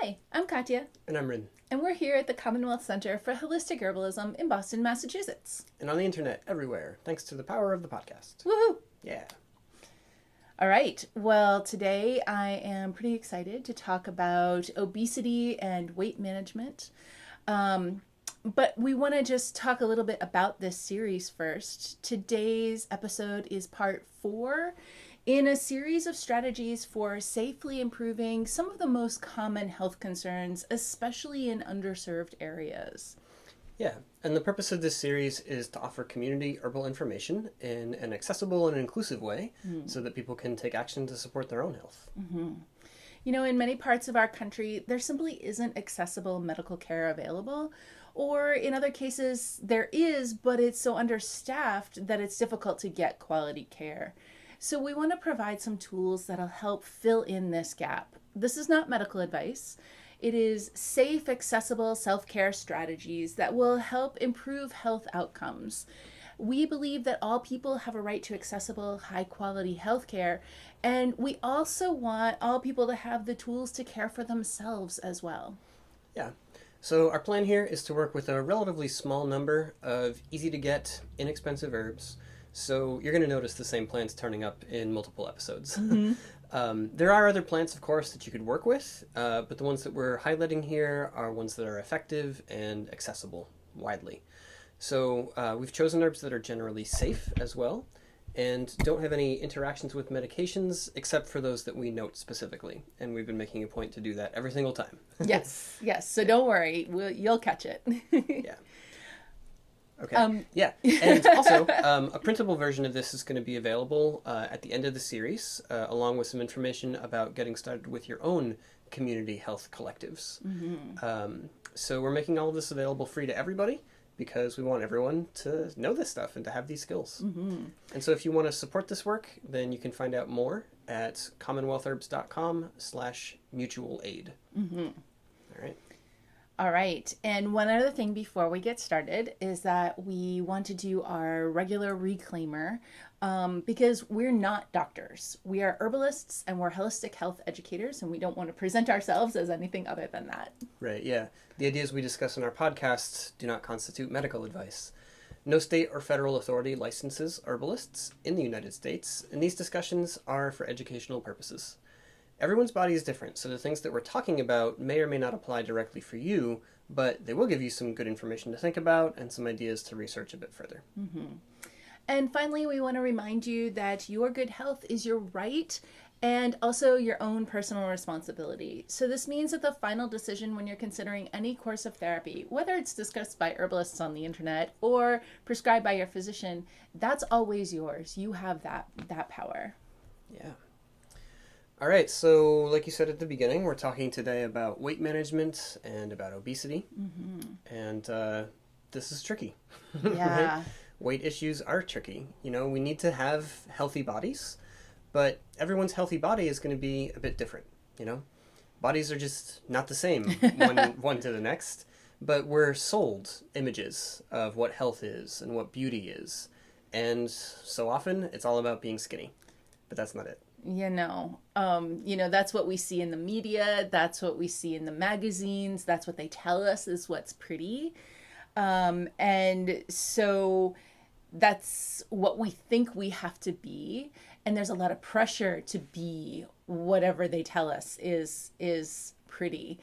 Hi, I'm Katya, And I'm Rin. and we're here at the Commonwealth Center for Holistic Herbalism in Boston, Massachusetts. And on the internet everywhere, thanks to the power of the podcast. Woohoo! Yeah. All right, well, today I am pretty excited to talk about obesity and weight management. But we want to just talk a little bit about this series first. Today's episode is part 4 in a series of strategies for safely improving some of the most common health concerns, especially in underserved areas. Yeah. And the purpose of this series is to offer community herbal information in an accessible and inclusive way so that people can take action to support their own health. You know, in many parts of our country, there simply isn't accessible medical care available. Or in other cases, there is, but it's so understaffed that it's difficult to get quality care. So we want to provide some tools that'll help fill in this gap. This is not medical advice. It is safe, accessible self-care strategies that will help improve health outcomes. We believe that all people have a right to accessible, high-quality health care, and we also want all people to have the tools to care for themselves as well. Yeah. So our plan here is to work with a relatively small number of easy-to-get, inexpensive herbs. So you're going to notice the same plants turning up in multiple episodes. There are other plants, of course, that you could work with, but the ones that we're highlighting here are ones that are effective and accessible widely. So we've chosen herbs that are generally safe as well and don't have any interactions with medications except for those that we note specifically. And we've been making a point to do that every single time. Yes. So don't worry, you'll catch it. Yeah. Okay. Yeah. And also, a printable version of this is going to be available at the end of the series, along with some information about getting started with your own community health collectives. So we're making all of this available free to everybody because we want everyone to know this stuff and to have these skills. And so if you want to support this work, then you can find out more at commonwealthherbs.com/mutual aid. All right. All right. And one other thing before we get started is that we want to do our regular reclaimer because we're not doctors. We are herbalists and we're holistic health educators, and we don't want to present ourselves as anything other than that. Right, yeah. The ideas we discuss in our podcasts do not constitute medical advice. No state or federal authority licenses herbalists in the United States, and these discussions are for educational purposes. Everyone's body is different, so the things that we're talking about may or may not apply directly for you, but they will give you some good information to think about and some ideas to research a bit further. And finally, we want to remind you that your good health is your right and also your own personal responsibility. So this means that the final decision when you're considering any course of therapy, whether it's discussed by herbalists on the internet or prescribed by your physician, that's always yours. You have that power. Yeah. All right, so like you said at the beginning, we're talking today about weight management and about obesity. And this is tricky. Yeah. Right? Weight issues are tricky. You know, we need to have healthy bodies, but everyone's healthy body is going to be a bit different, you know? Bodies are just not the same one to the next, but we're sold images of what health is and what beauty is. And so often it's all about being skinny, but that's not it. That's what we see in the media. That's what we see in the magazines. That's what they tell us is what's pretty. And so that's what we think we have to be. And there's a lot of pressure to be whatever they tell us is pretty.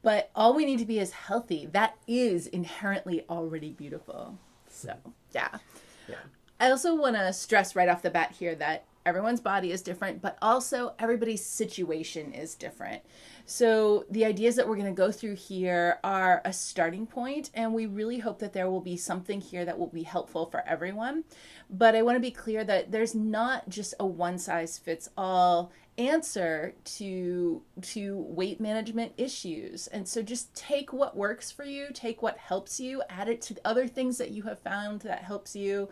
But all we need to be is healthy. That is inherently already beautiful. So, yeah. I also want to stress right off the bat here that everyone's body is different, but also everybody's situation is different. So the ideas that we're going to go through here are a starting point, and we really hope that there will be something here that will be helpful for everyone. But I want to be clear that there's not just a one-size-fits-all answer to weight management issues. And so just take what works for you, take what helps you, add it to other things that you have found that helps you.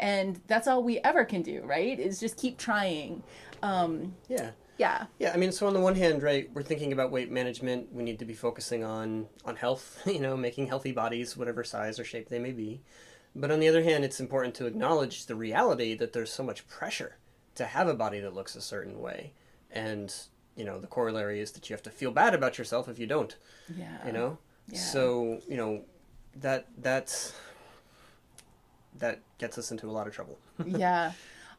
And that's all we ever can do, right? Is just keep trying. Yeah. Yeah. Yeah, I mean, so on the one hand, right, we're thinking about weight management. We need to be focusing on health, making healthy bodies, whatever size or shape they may be. But on the other hand, it's important to acknowledge the reality that there's so much pressure to have a body that looks a certain way. And, the corollary is that you have to feel bad about yourself if you don't. Yeah. Yeah. So, that gets us into a lot of trouble. Yeah.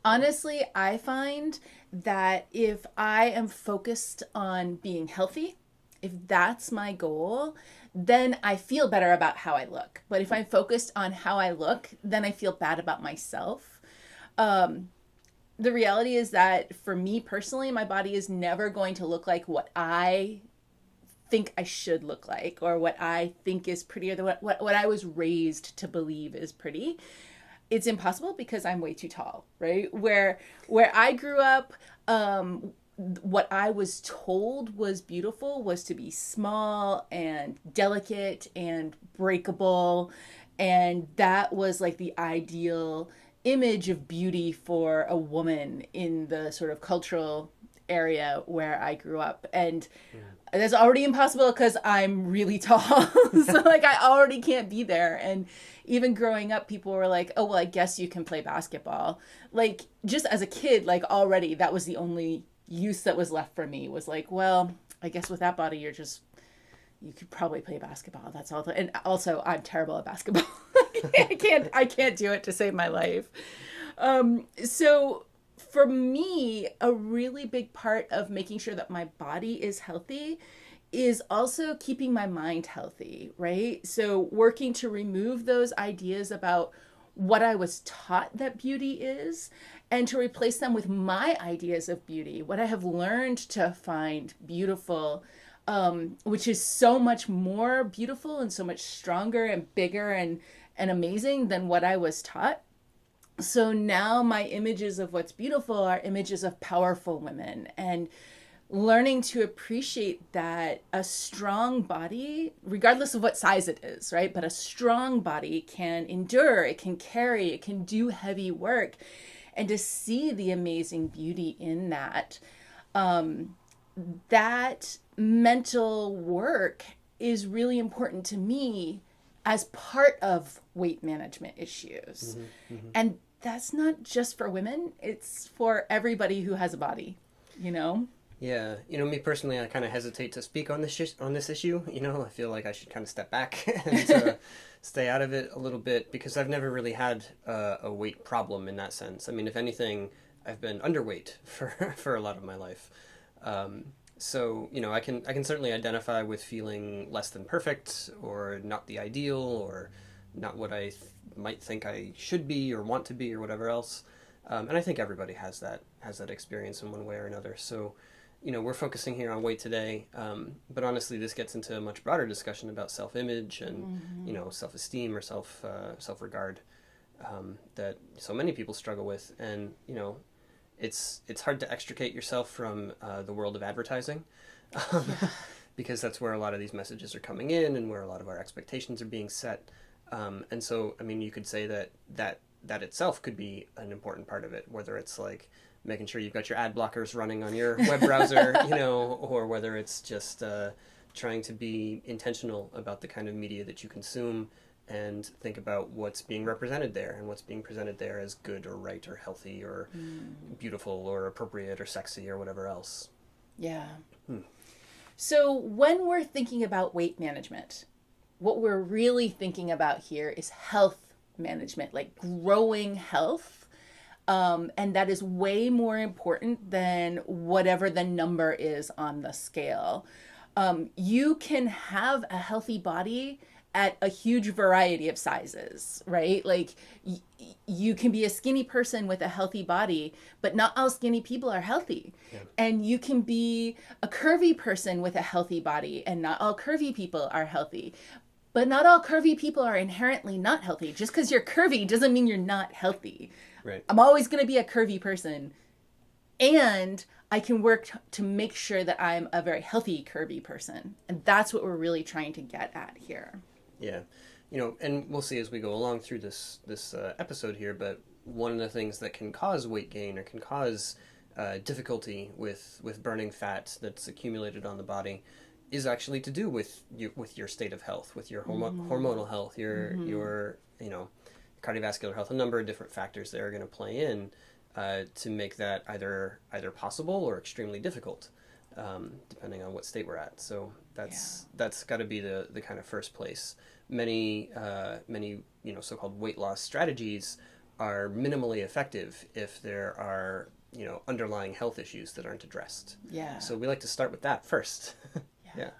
Honestly, I find that if I am focused on being healthy, if that's my goal, then I feel better about how I look. But if I'm focused on how I look, then I feel bad about myself. The reality is that for me personally, my body is never going to look like what I think I should look like, or what I think is pretty, or what I was raised to believe is pretty. It's impossible because I'm way too tall, right? Where I grew up, what I was told was beautiful was to be small and delicate and breakable, and that was like the ideal image of beauty for a woman in the sort of cultural area where I grew up. And that's already impossible because I'm really tall. So like I already can't be there. And even growing up, people were like, oh, well, I guess you can play basketball. Like just as a kid, like already that was the only use that was left for me, was like, well, I guess with that body, you could probably play basketball. That's all. And also I'm terrible at basketball. I can't do it to save my life. So for me, a really big part of making sure that my body is healthy is also keeping my mind healthy, right? So working to remove those ideas about what I was taught that beauty is, and to replace them with my ideas of beauty, what I have learned to find beautiful, which is so much more beautiful and so much stronger and bigger and amazing than what I was taught. So now my images of what's beautiful are images of powerful women, and learning to appreciate that a strong body, regardless of what size it is, right? But a strong body can endure, it can carry, it can do heavy work, and to see the amazing beauty in that. That mental work is really important to me as part of weight management issues. And that's not just for women, it's for everybody who has a body, Yeah, me personally, I kind of hesitate to speak on this issue. I feel like I should kind of step back and stay out of it a little bit, because I've never really had a weight problem in that sense. I mean, if anything, I've been underweight for a lot of my life. So I can certainly identify with feeling less than perfect, or not the ideal, or not what I might think I should be or want to be, or whatever else. And I think everybody has that experience in one way or another. So, we're focusing here on weight today, but honestly, this gets into a much broader discussion about self-image and, self-esteem or self-regard, that so many people struggle with. And, it's hard to extricate yourself from the world of advertising, because that's where a lot of these messages are coming in, and where a lot of our expectations are being set. And so, I mean, you could say that itself could be an important part of it, whether it's like making sure you've got your ad blockers running on your web browser, or whether it's just trying to be intentional about the kind of media that you consume, and think about what's being represented there, and what's being presented there as good or right or healthy or beautiful or appropriate or sexy or whatever else. Yeah. So when we're thinking about weight management, what we're really thinking about here is health management, like growing health. And that is way more important than whatever the number is on the scale. You can have a healthy body at a huge variety of sizes, right? Like you can be a skinny person with a healthy body, but not all skinny people are healthy. Yeah. And you can be a curvy person with a healthy body, and not all curvy people are healthy. But not all curvy people are inherently not healthy. Just because you're curvy doesn't mean you're not healthy. Right. I'm always going to be a curvy person. And I can work to make sure that I'm a very healthy curvy person. And that's what we're really trying to get at here. Yeah. And we'll see as we go along through this episode here, but one of the things that can cause weight gain, or can cause difficulty with burning fat that's accumulated on the body, is actually to do with your state of health, with your hormonal health, your cardiovascular health. A number of different factors that are going to play in to make that either possible or extremely difficult. depending on what state we're at. So that's got to be the kind of first place. Many so-called weight loss strategies are minimally effective if there are underlying health issues that aren't addressed. Yeah. So we like to start with that first. Yeah.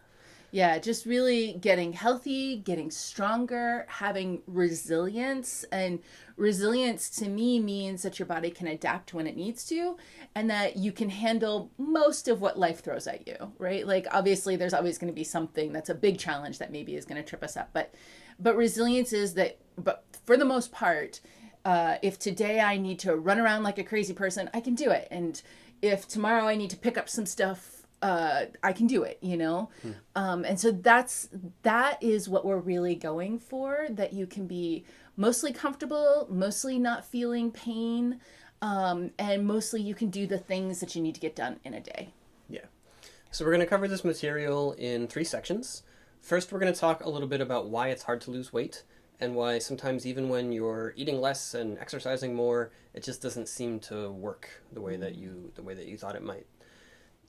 Yeah, just really getting healthy, getting stronger, having resilience. And resilience to me means that your body can adapt when it needs to, and that you can handle most of what life throws at you, right? Like, obviously, there's always going to be something that's a big challenge that maybe is going to trip us up. But resilience is that, but for the most part, if today I need to run around like a crazy person, I can do it. And if tomorrow I need to pick up some stuff, I can do it, and so that is what we're really going for, that you can be mostly comfortable, mostly not feeling pain, and mostly you can do the things that you need to get done in a day. Yeah. So we're going to cover this material in 3 sections. First, we're going to talk a little bit about why it's hard to lose weight, and why sometimes even when you're eating less and exercising more, it just doesn't seem to work the way that you thought it might.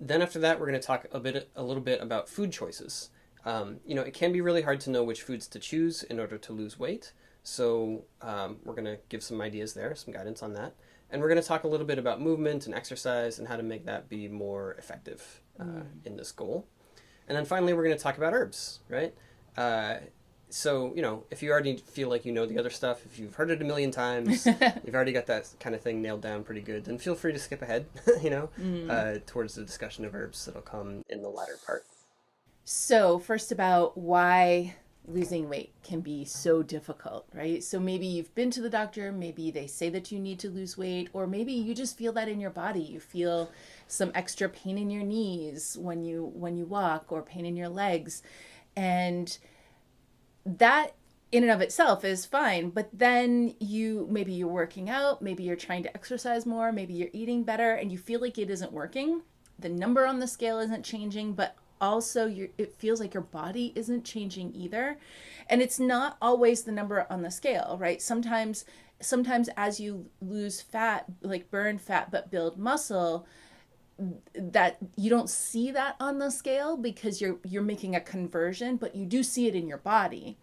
Then after that, we're going to talk a little bit about food choices. It can be really hard to know which foods to choose in order to lose weight. So we're going to give some ideas there, some guidance on that. And we're going to talk a little bit about movement and exercise and how to make that be more effective in this goal. And then finally, we're going to talk about herbs, right? So, if you already feel like you know the other stuff, if you've heard it a million times, you've already got that kind of thing nailed down pretty good, then feel free to skip ahead, towards the discussion of herbs that'll come in the latter part. So first, about why losing weight can be so difficult, right? So maybe you've been to the doctor, maybe they say that you need to lose weight, or maybe you just feel that in your body. You feel some extra pain in your knees when you walk, or pain in your legs. And that in and of itself is fine, but then maybe you're working out, maybe you're trying to exercise more, maybe you're eating better, and you feel like it isn't working. The number on the scale isn't changing, but also it feels like your body isn't changing either. And it's not always the number on the scale, right? Sometimes as you lose fat, like burn fat but build muscle, that you don't see that on the scale because you're making a conversion, but you do see it in your body.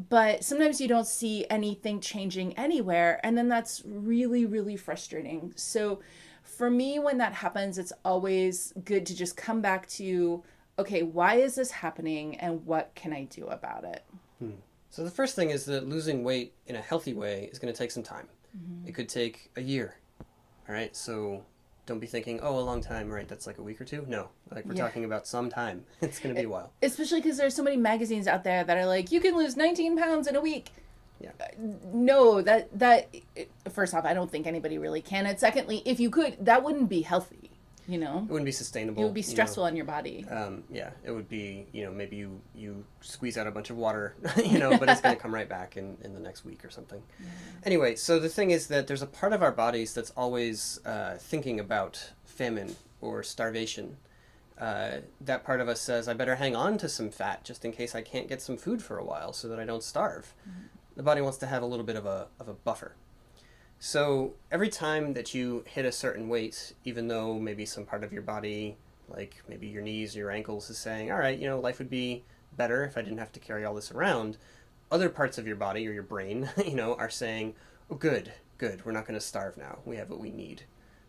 But sometimes you don't see anything changing anywhere, and then that's really, really frustrating. So for me, when that happens, it's always good to just come back to, okay, why is this happening and what can I do about it? So the first thing is that losing weight in a healthy way is going to take some time. It could take a year. All right, so don't be thinking, a long time, right? That's like a week or 2. No, we're talking about some time. It's going to be a while. Especially because there's so many magazines out there that are like, you can lose 19 pounds in a week. Yeah. No, that first off, I don't think anybody really can. And secondly, if you could, that wouldn't be healthy. It wouldn't be sustainable. It would be stressful on your body. It would be, maybe you squeeze out a bunch of water, but it's going to come right back in the next week or something. Yeah. Anyway, so the thing is that there's a part of our bodies that's always thinking about famine or starvation. That part of us says, I better hang on to some fat just in case I can't get some food for a while so that I don't starve. The body wants to have a little bit of a buffer. So every time that you hit a certain weight, even though maybe some part of your body, like maybe your knees or your ankles, is saying, all right, life would be better if I didn't have to carry all this around, other parts of your body or your brain, are saying, oh, good, we're not going to starve now. We have what we need.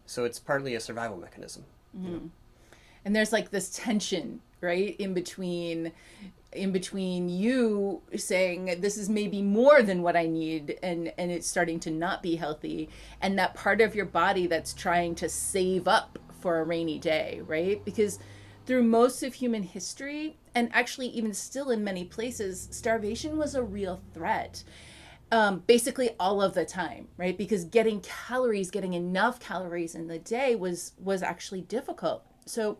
So it's partly a survival mechanism. And there's like this tension, right, in between you saying this is maybe more than what I need, and it's starting to not be healthy, and that part of your body that's trying to save up for a rainy day, right? Because through most of human history, and actually even still in many places, starvation was a real threat. Basically all of the time, right? Because getting enough calories in the day was actually difficult. So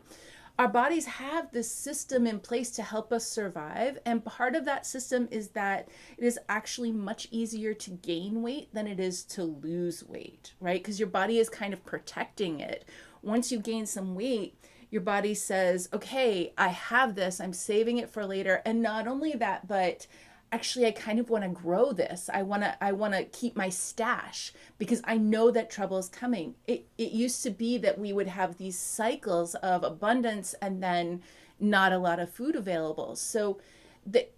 our bodies have this system in place to help us survive. And part of that system is that it is actually much easier to gain weight than it is to lose weight, right? Because your body is kind of protecting it. Once you gain some weight, your body says, okay, I have this, I'm saving it for later. And not only that, but actually I kind of want to grow this. I want to keep my stash because I know that trouble is coming. It used to be that we would have these cycles of abundance and then not a lot of food available. So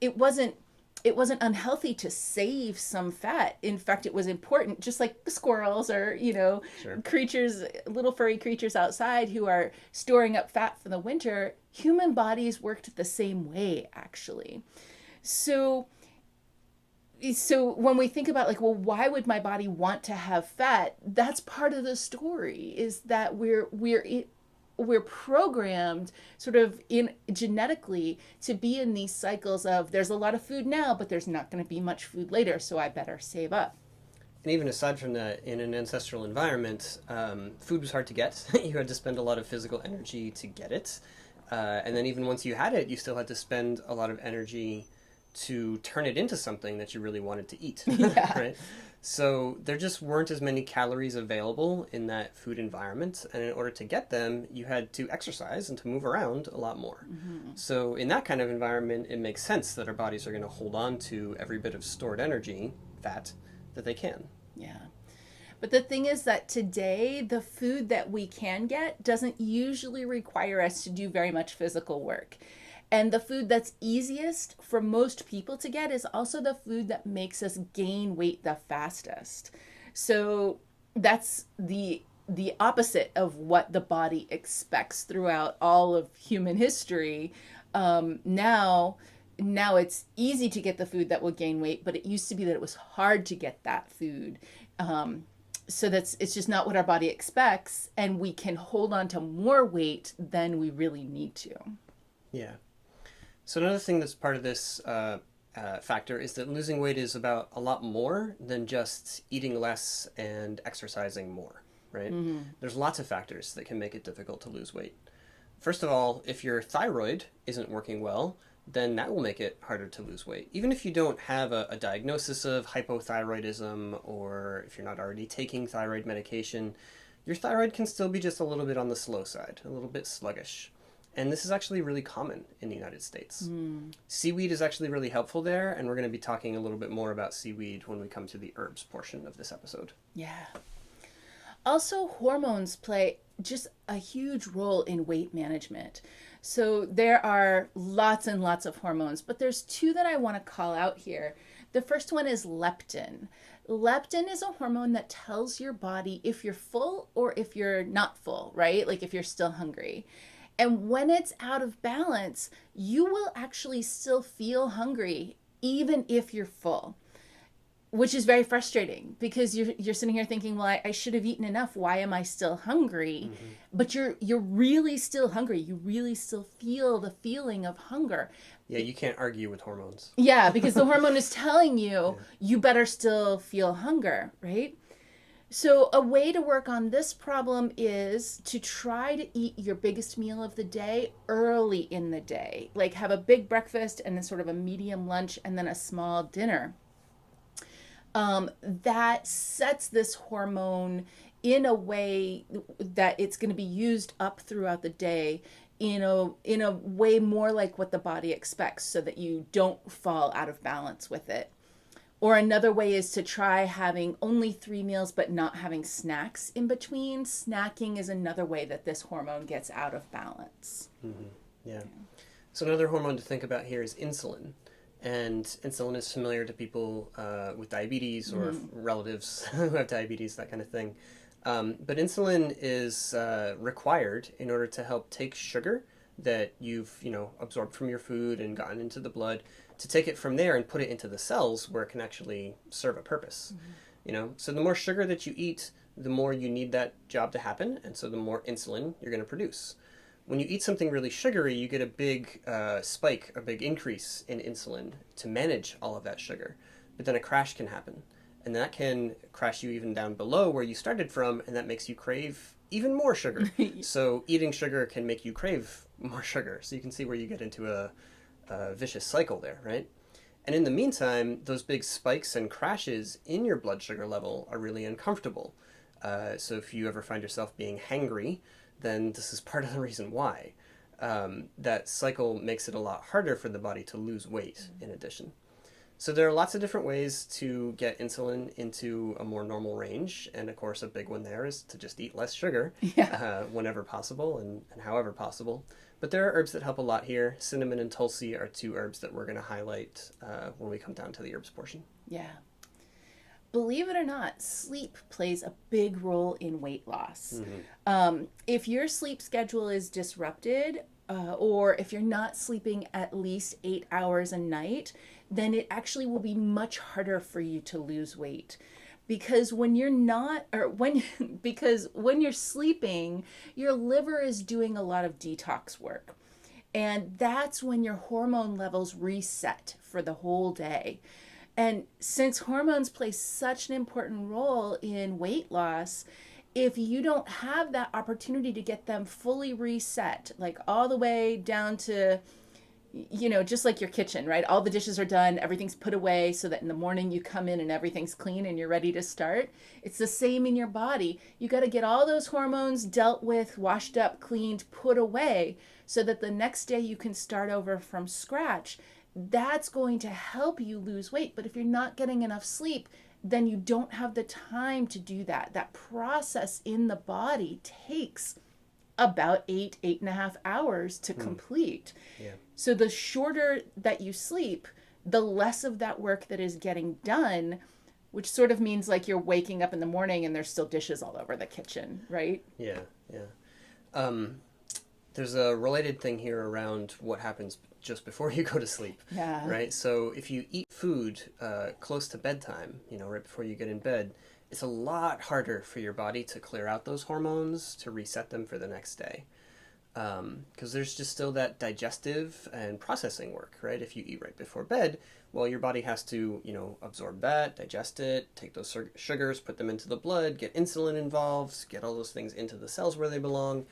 it wasn't unhealthy to save some fat. In fact, it was important, just like the squirrels or, Sure. creatures, little furry creatures outside who are storing up fat for the winter. Human bodies worked the same way, actually. So when we think about like, well, why would my body want to have fat? That's part of the story, is that we're programmed sort of in genetically to be in these cycles of there's a lot of food now, but there's not going to be much food later, so I better save up. And even aside from that, in an ancestral environment, food was hard to get. You had to spend a lot of physical energy to get it. And then even once you had it, you still had to spend a lot of energy to turn it into something that you really wanted to eat. Yeah. Right? So there just weren't as many calories available in that food environment. And in order to get them, you had to exercise and to move around a lot more. Mm-hmm. So in that kind of environment, it makes sense that our bodies are going to hold on to every bit of stored energy, fat, that they can. Yeah. But the thing is that today, the food that we can get doesn't usually require us to do very much physical work. And the food that's easiest for most people to get is also the food that makes us gain weight the fastest. So that's the opposite of what the body expects throughout all of human history. Now it's easy to get the food that will gain weight, but it used to be that it was hard to get that food. So it's just not what our body expects, and we can hold on to more weight than we really need to. Yeah. So another thing that's part of this factor is that losing weight is about a lot more than just eating less and exercising more, right? Mm-hmm. There's lots of factors that can make it difficult to lose weight. First of all, if your thyroid isn't working well, then that will make it harder to lose weight. Even if you don't have a diagnosis of hypothyroidism, or if you're not already taking thyroid medication, your thyroid can still be just a little bit on the slow side, a little bit sluggish. And this is actually really common in the United States. Seaweed is actually really helpful there, and we're going to be talking a little bit more about seaweed when we come to the herbs portion of this episode. Yeah. Also, hormones play just a huge role in weight management. So there are lots and lots of hormones, but there's two that I want to call out here. The first one is leptin. Leptin is a hormone that tells your body if you're full or if you're not full, right? Like if you're still hungry. And when it's out of balance, you will actually still feel hungry, even if you're full, which is very frustrating because you're sitting here thinking, well, I should have eaten enough. Why am I still hungry? Mm-hmm. But you're really still hungry. You really still feel the feeling of hunger. Yeah, you can't argue with hormones. Yeah, because the hormone is telling you, you better still feel hunger, right? So a way to work on this problem is to try to eat your biggest meal of the day early in the day. Like have a big breakfast and then sort of a medium lunch and then a small dinner. That sets this hormone in a way that it's going to be used up throughout the day in a way more like what the body expects, so that you don't fall out of balance with it. Or another way is to try having only 3 meals but not having snacks in between. Snacking is another way that this hormone gets out of balance. Mm-hmm. Yeah. So another hormone to think about here is insulin. And insulin is familiar to people with diabetes or relatives who have diabetes, that kind of thing. But insulin is required in order to help take sugar that you've absorbed from your food and gotten into the blood, to take it from there and put it into the cells where it can actually serve a purpose. So the more sugar that you eat, the more you need that job to happen, and so the more insulin you're going to produce. When you eat something really sugary, you get a big spike, a big increase in insulin to manage all of that sugar. But then a crash can happen, and that can crash you even down below where you started from, and that makes you crave even more sugar. So eating sugar can make you crave more sugar. So you can see where you get into a vicious cycle there, right? And in the meantime, those big spikes and crashes in your blood sugar level are really uncomfortable. So if you ever find yourself being hangry, then this is part of the reason why. That cycle makes it a lot harder for the body to lose weight in addition. So there are lots of different ways to get insulin into a more normal range. And of course, a big one there is to just eat less sugar whenever possible and however possible. But there are herbs that help a lot here. Cinnamon and Tulsi are two herbs that we're going to highlight when we come down to the herbs portion. Yeah. Believe it or not, sleep plays a big role in weight loss. If your sleep schedule is disrupted, or if you're not sleeping at least 8 hours a night, then it actually will be much harder for you to lose weight. Because when you're not, or because when you're sleeping, your liver is doing a lot of detox work. And that's when your hormone levels reset for the whole day. And since hormones play such an important role in weight loss, if you don't have that opportunity to get them fully reset, like all the way down to, just like your kitchen, right? All the dishes are done, everything's put away so that in the morning you come in and everything's clean and you're ready to start. It's the same in your body. You got to get all those hormones dealt with, washed up, cleaned, put away so that the next day you can start over from scratch. That's going to help you lose weight. But if you're not getting enough sleep, then you don't have the time to do that. That process in the body takes about 8.5 hours to complete. Yeah. So the shorter that you sleep, the less of that work that is getting done, which sort of means like you're waking up in the morning and there's still dishes all over the kitchen, right? Yeah. There's a related thing here around what happens just before you go to sleep. Yeah. Right? So if you eat food close to bedtime, right before you get in bed, it's a lot harder for your body to clear out those hormones, to reset them for the next day. Because there's just still that digestive and processing work, right? If you eat right before bed, well, your body has to, absorb that, digest it, take those sugars, put them into the blood, get insulin involved, get all those things into the cells where they belong.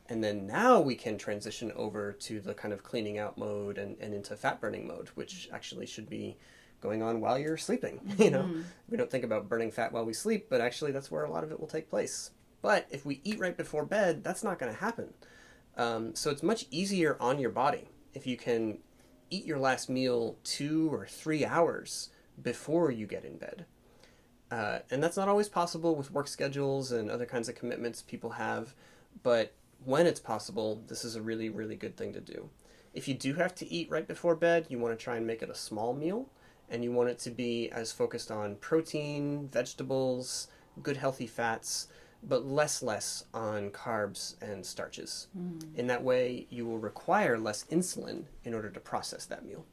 And then now we can transition over to the kind of cleaning out mode and into fat burning mode, which actually should be going on while you're sleeping. We don't think about burning fat while we sleep, but actually that's where a lot of it will take place. But if we eat right before bed, that's not going to happen. So it's much easier on your body if you can eat your last meal 2 or 3 hours before you get in bed. And that's not always possible with work schedules and other kinds of commitments people have, but when it's possible, this is a really, really good thing to do. If you do have to eat right before bed, you want to try and make it a small meal, and you want it to be as focused on protein, vegetables, good healthy fats, but less on carbs and starches. In that way, you will require less insulin in order to process that meal.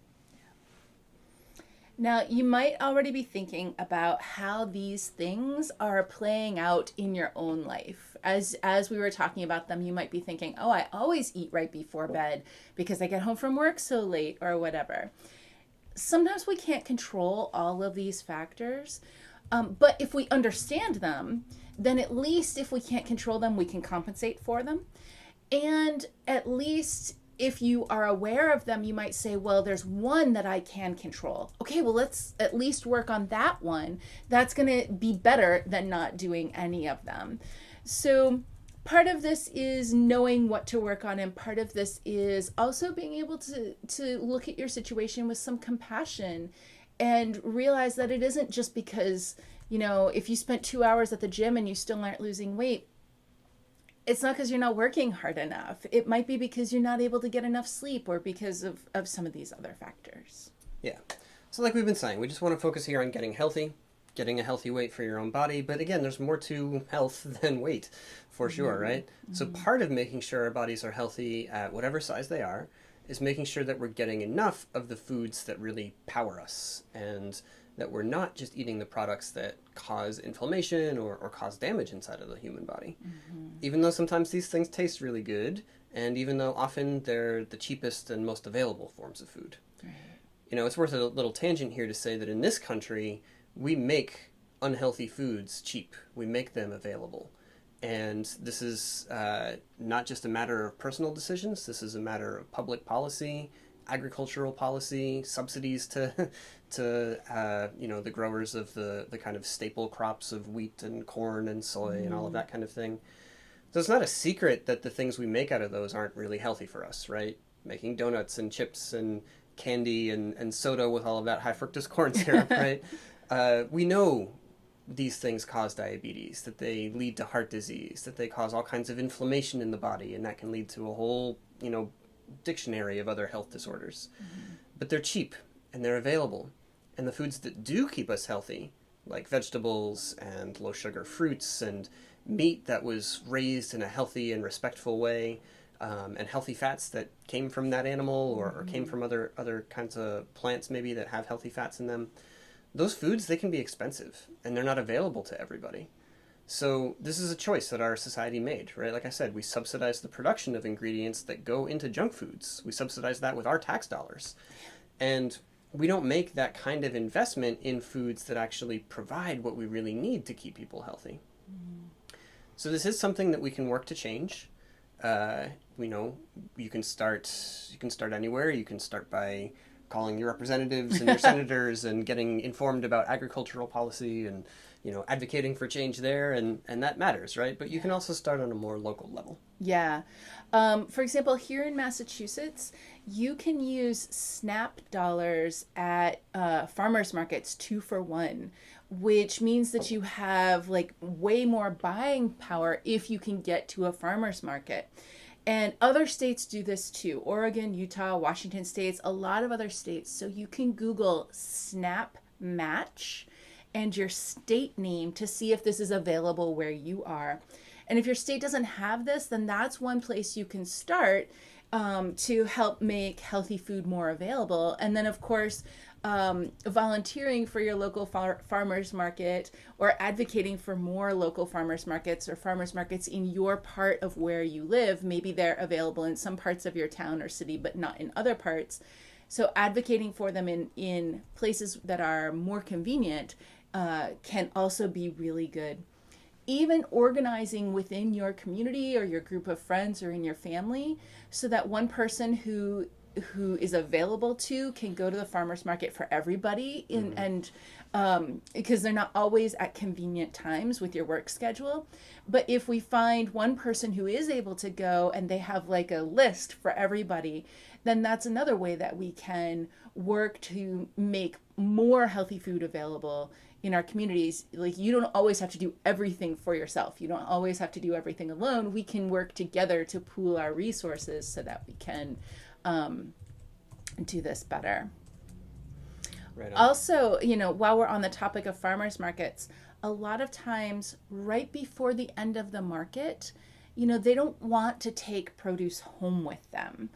Now, you might already be thinking about how these things are playing out in your own life. As we were talking about them, you might be thinking, oh, I always eat right before bed because I get home from work so late or whatever. Sometimes we can't control all of these factors, but if we understand them, then at least if we can't control them, we can compensate for them. And at least if you are aware of them, you might say, well, there's one that I can control. Okay, well, let's at least work on that one. That's going to be better than not doing any of them. So part of this is knowing what to work on, and part of this is also being able to look at your situation with some compassion and realize that it isn't just because, if you spent 2 hours at the gym and you still aren't losing weight, it's not because you're not working hard enough. It might be because you're not able to get enough sleep or because of some of these other factors. Yeah. So like we've been saying, we just want to focus here on getting healthy, getting a healthy weight for your own body. But again, there's more to health than weight, for sure, right? So part of making sure our bodies are healthy at whatever size they are is making sure that we're getting enough of the foods that really power us, and that we're not just eating the products that cause inflammation or cause damage inside of the human body. Even though sometimes these things taste really good, and even though often they're the cheapest and most available forms of food. Right. It's worth a little tangent here to say that in this country, we make unhealthy foods cheap. We make them available. And this is not just a matter of personal decisions. This is a matter of public policy, agricultural policy, subsidies to the growers of the kind of staple crops of wheat and corn and soy and all of that kind of thing. So it's not a secret that the things we make out of those aren't really healthy for us, right? Making donuts and chips and candy and soda with all of that high fructose corn syrup, right? We know these things cause diabetes, that they lead to heart disease, that they cause all kinds of inflammation in the body, and that can lead to a whole, dictionary of other health disorders. Mm-hmm. But they're cheap, and they're available. And the foods that do keep us healthy, like vegetables and low-sugar fruits and meat that was raised in a healthy and respectful way, and healthy fats that came from that animal or came from other kinds of plants maybe that have healthy fats in them, those foods, they can be expensive, and they're not available to everybody. So this is a choice that our society made, right? Like I said, we subsidize the production of ingredients that go into junk foods. We subsidize that with our tax dollars. And we don't make that kind of investment in foods that actually provide what we really need to keep people healthy. So this is something that we can work to change. You can start anywhere. You can start by calling your representatives and your senators and getting informed about agricultural policy and, advocating for change there. And that matters, right? But you can also start on a more local level. Yeah. For example, here in Massachusetts, you can use SNAP dollars at farmers markets 2 for 1, which means that you have like way more buying power if you can get to a farmer's market. And other states do this too. Oregon, Utah, Washington states, a lot of other states. So you can Google SNAP match and your state name to see if this is available where you are. And if your state doesn't have this, then that's one place you can start to help make healthy food more available. And then, of course, volunteering for your local farmers market or advocating for more local farmers markets or farmers markets in your part of where you live. Maybe they're available in some parts of your town or city, but not in other parts. So advocating for them in places that are more convenient can also be really good. Even organizing within your community or your group of friends or in your family so that one person who is available to can go to the farmer's market for everybody and because they're not always at convenient times with your work schedule. But if we find one person who is able to go and they have like a list for everybody, then that's another way that we can work to make more healthy food available in our communities. Like, you don't always have to do everything for yourself. You don't always have to do everything alone. We can work together to pool our resources so that we can do this better. Right on. Also, while we're on the topic of farmers markets, a lot of times right before the end of the market, they don't want to take produce home with them.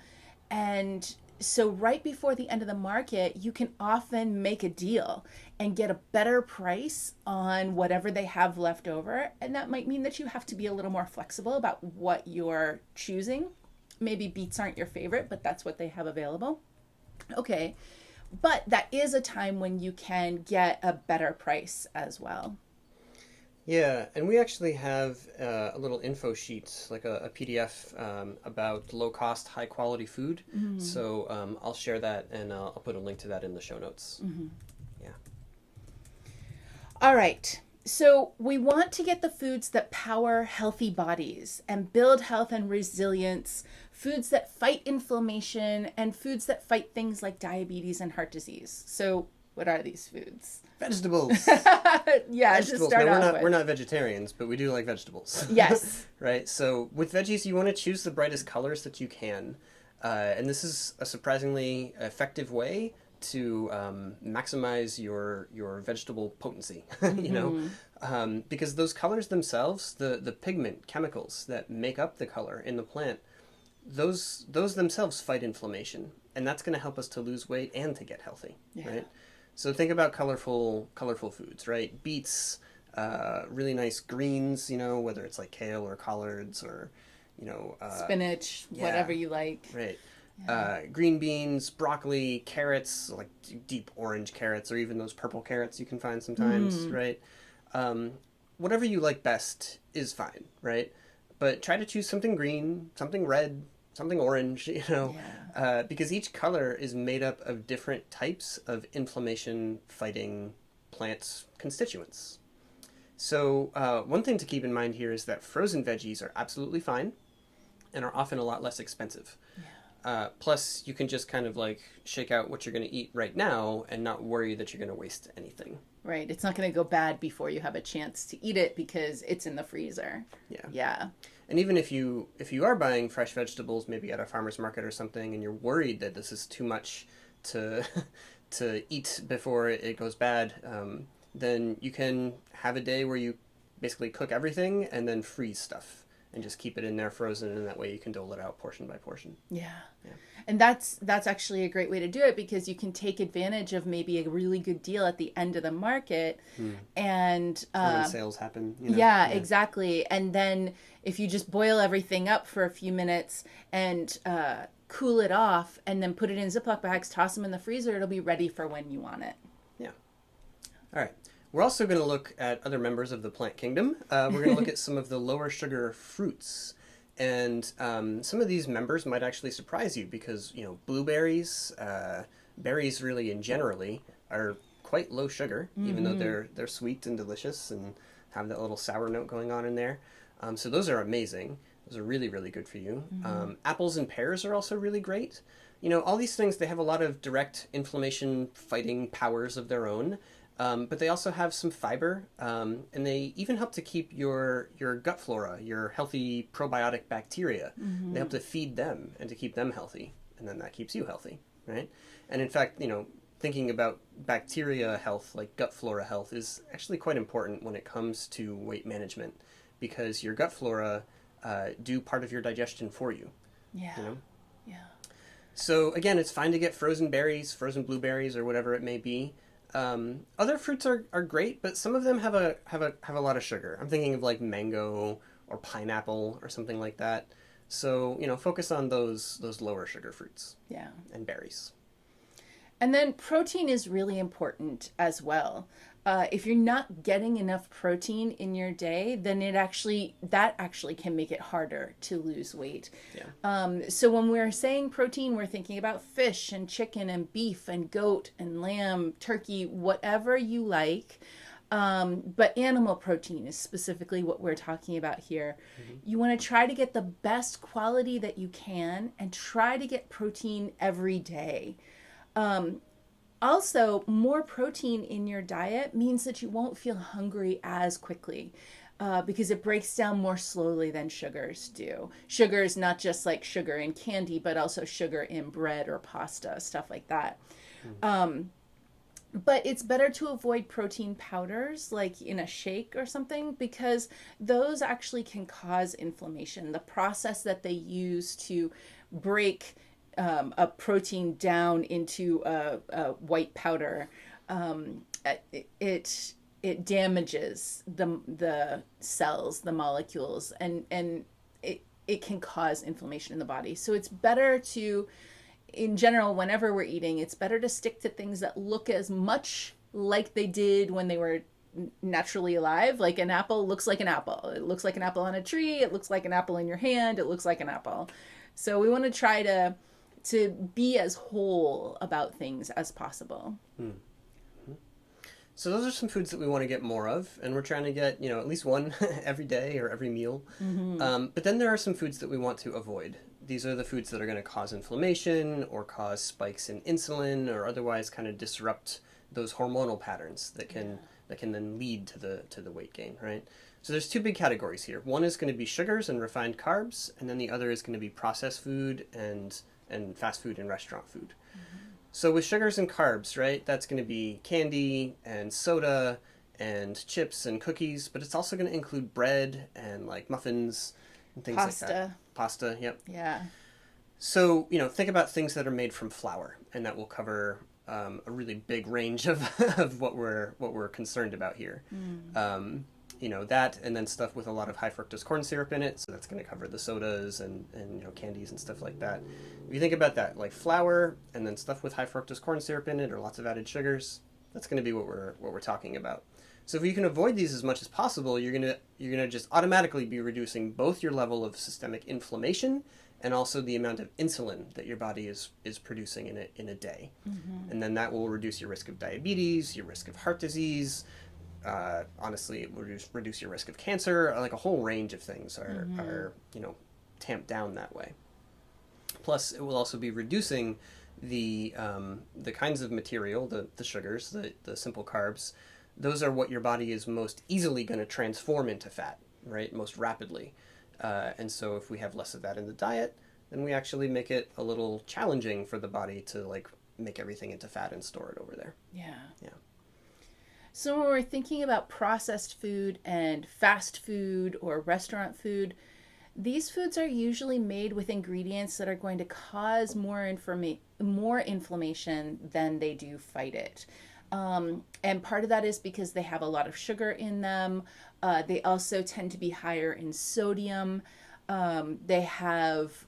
And so right before the end of the market, you can often make a deal and get a better price on whatever they have left over. And that might mean that you have to be a little more flexible about what you're choosing. Maybe beets aren't your favorite, but that's what they have available. Okay. But that is a time when you can get a better price as well. Yeah, and we actually have a little info sheet, like a PDF about low-cost, high-quality food. Mm-hmm. So I'll share that, and I'll put a link to that in the show notes. Mm-hmm. Yeah. All right. So we want to get the foods that power healthy bodies and build health and resilience, foods that fight inflammation, and foods that fight things like diabetes and heart disease. So what are these foods? Vegetables. Yeah, vegetables. To start off with. We're not vegetarians, but we do like vegetables. Yes. Right. So with veggies, you want to choose the brightest colors that you can. And this is a surprisingly effective way to maximize your vegetable potency, because those colors themselves, the pigment chemicals that make up the color in the plant, those themselves fight inflammation. And that's going to help us to lose weight and to get healthy, right? So think about colorful foods, right? Beets, really nice greens, whether it's like kale or collards or, spinach, whatever you like. Right. Yeah. Green beans, broccoli, carrots, like deep orange carrots, or even those purple carrots you can find sometimes, right? Whatever you like best is fine, right? But try to choose something green, something red, something orange, because each color is made up of different types of inflammation-fighting plant constituents. So one thing to keep in mind here is that frozen veggies are absolutely fine and are often a lot less expensive. Plus, you can just kind of like shake out what you're going to eat right now and not worry that you're going to waste anything. Right. It's not going to go bad before you have a chance to eat it because it's in the freezer. Yeah. Yeah. And even if you are buying fresh vegetables, maybe at a farmer's market or something, and you're worried that this is too much to to eat before it goes bad, then you can have a day where you basically cook everything and then freeze stuff and just keep it in there frozen, and that way you can dole it out portion by portion. Yeah. And that's actually a great way to do it, because you can take advantage of maybe a really good deal at the end of the market. And when sales happen. Yeah, exactly. And then if you just boil everything up for a few minutes and cool it off and then put it in Ziploc bags, toss them in the freezer, it'll be ready for when you want it. Yeah. All right. We're also going to look at other members of the plant kingdom. We're going to look at some of the lower sugar fruits. And some of these members might actually surprise you because, blueberries, berries really in generally are quite low sugar, even though they're sweet and delicious and have that little sour note going on in there. So those are amazing. Those are really, really good for you. Apples and pears are also really great. All these things, they have a lot of direct inflammation fighting powers of their own. But they also have some fiber, and they even help to keep your gut flora, your healthy probiotic bacteria. They help to feed them and to keep them healthy, and then that keeps you healthy, right? And in fact, thinking about bacteria health, like gut flora health, is actually quite important when it comes to weight management, because your gut flora do part of your digestion for you. Yeah. Yeah. So again, it's fine to get frozen berries, frozen blueberries, or whatever it may be. Other fruits are great, but some of them have a lot of sugar. I'm thinking of like mango or pineapple or something like that. So, focus on those lower sugar fruits. Yeah. And berries. And then protein is really important as well. If you're not getting enough protein in your day, then that actually can make it harder to lose weight. Yeah. So when we're saying protein, we're thinking about fish and chicken and beef and goat and lamb, turkey, whatever you like. But animal protein is specifically what we're talking about here. You want to try to get the best quality that you can and try to get protein every day. Also, more protein in your diet means that you won't feel hungry as quickly because it breaks down more slowly than sugars do. Sugars, not just like sugar in candy, but also sugar in bread or pasta, stuff like that. But it's better to avoid protein powders like in a shake or something, because those actually can cause inflammation. The process that they use to break a protein down into a white powder, it damages the cells, the molecules, and it can cause inflammation in the body. So it's better to, in general, whenever we're eating, it's better to stick to things that look as much like they did when they were naturally alive. Like an apple looks like an apple. It looks like an apple on a tree. It looks like an apple in your hand. It looks like an apple. So we want to try to be as whole about things as possible. So those are some foods that we want to get more of, and we're trying to get, at least one every day or every meal. But then there are some foods that we want to avoid. These are the foods that are going to cause inflammation or cause spikes in insulin or otherwise kind of disrupt those hormonal patterns that can then lead to the weight gain, right? So there's two big categories here. One is going to be sugars and refined carbs, and then the other is going to be processed food and fast food and restaurant food. So with sugars and carbs, right, that's going to be candy and soda and chips and cookies, but it's also going to include bread and like muffins and things like that. Pasta, yep. Yeah. So, think about things that are made from flour, and that will cover a really big range of what we're concerned about here. That, and then stuff with a lot of high fructose corn syrup in it, so that's going to cover the sodas and candies and stuff like that. If you think about that, like flour and then stuff with high fructose corn syrup in it or lots of added sugars, that's going to be what we're talking about. So if you can avoid these as much as possible, you're gonna just automatically be reducing both your level of systemic inflammation and also the amount of insulin that your body is producing in a day. And then that will reduce your risk of diabetes, your risk of heart disease. Honestly, it will reduce your risk of cancer. Like a whole range of things are tamped down that way. Plus, it will also be reducing the kinds of material, the sugars, the simple carbs. Those are what your body is most easily going to transform into fat, right? Most rapidly. And so if we have less of that in the diet, then we actually make it a little challenging for the body to like make everything into fat and store it over there. Yeah. Yeah. So when we're thinking about processed food and fast food or restaurant food, these foods are usually made with ingredients that are going to cause more inflammation than they do fight it. And part of that is because they have a lot of sugar in them. They also tend to be higher in sodium. They have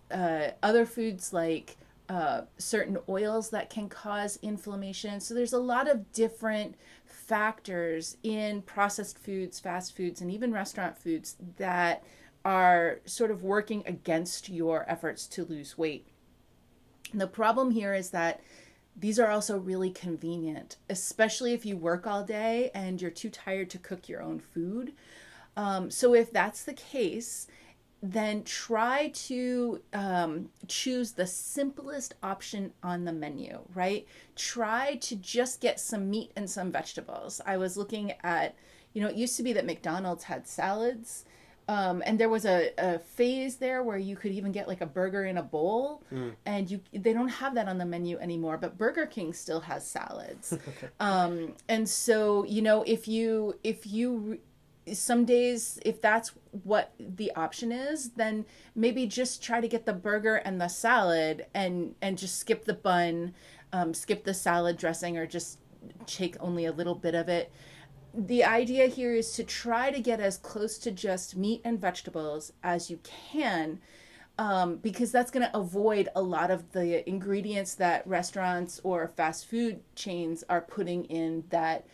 other foods like certain oils that can cause inflammation. So there's a lot of different factors in processed foods, fast foods, and even restaurant foods that are sort of working against your efforts to lose weight. And the problem here is that these are also really convenient, especially if you work all day and you're too tired to cook your own food. So if that's the case, then try to choose the simplest option on the menu, right? Try to just get some meat and some vegetables. I was looking at, it used to be that McDonald's had salads. And there was a phase there where you could even get like a burger in a bowl, and they don't have that on the menu anymore, but Burger King still has salads. Okay. And so, if you some days, if that's what the option is, then maybe just try to get the burger and the salad and just skip the bun, skip the salad dressing, or just take only a little bit of it. The idea here is to try to get as close to just meat and vegetables as you can, because that's going to avoid a lot of the ingredients that restaurants or fast food chains are putting in that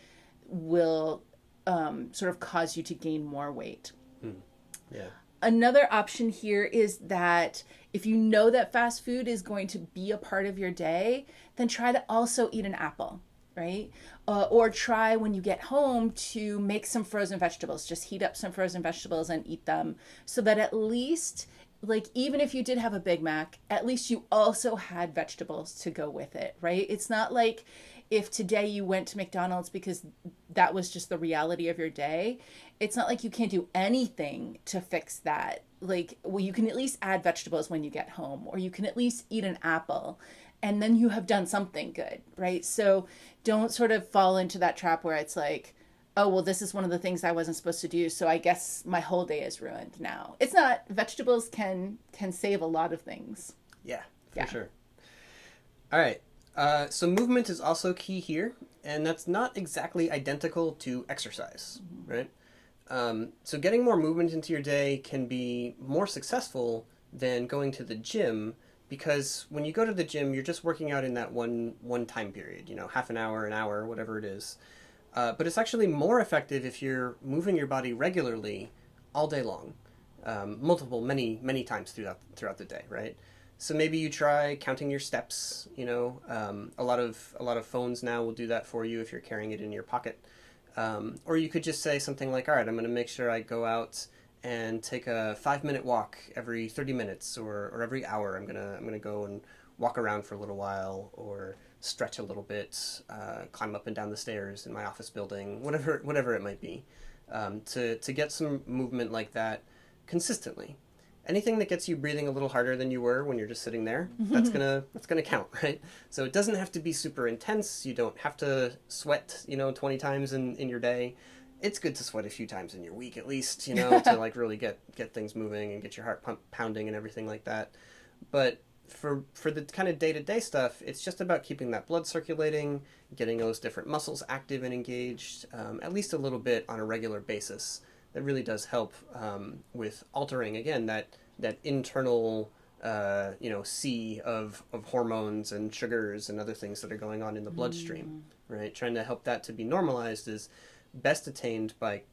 will sort of cause you to gain more weight. Yeah. Another option here is that if you know that fast food is going to be a part of your day, then try to also eat an apple. Right? Or try when you get home to make some frozen vegetables. Just heat up some frozen vegetables and eat them, so that at least, like, even if you did have a Big Mac, at least you also had vegetables to go with it, right? It's not like if today you went to McDonald's because that was just the reality of your day. It's not like you can't do anything to fix that. Like, well, you can at least add vegetables when you get home, or you can at least eat an apple, and then you have done something good, right? So don't sort of fall into that trap where it's like, oh, well, this is one of the things I wasn't supposed to do, so I guess my whole day is ruined now. It's not. Vegetables can save a lot of things. Yeah, for sure. All right. So movement is also key here, and that's not exactly identical to exercise, right? So getting more movement into your day can be more successful than going to the gym, because when you go to the gym, you're just working out in that one time period, half an hour, whatever it is. But it's actually more effective if you're moving your body regularly all day long, many times throughout the day, right? So maybe you try counting your steps. A lot of phones now will do that for you if you're carrying it in your pocket. Or you could just say something like, all right, I'm going to make sure I go out and take a 5-minute walk every 30 minutes or every hour. I'm gonna go and walk around for a little while, or stretch a little bit, climb up and down the stairs in my office building, whatever it might be, to get some movement like that consistently. Anything that gets you breathing a little harder than you were when you're just sitting there, that's gonna count, right? So it doesn't have to be super intense. You don't have to sweat, 20 times in your day. It's good to sweat a few times in your week at least, to like really get things moving and get your heart pounding and everything like that. But for the kind of day-to-day stuff, it's just about keeping that blood circulating, getting those different muscles active and engaged, at least a little bit on a regular basis. That really does help with altering, again, that internal sea of hormones and sugars and other things that are going on in the bloodstream, right? Trying to help that to be normalized is best attained by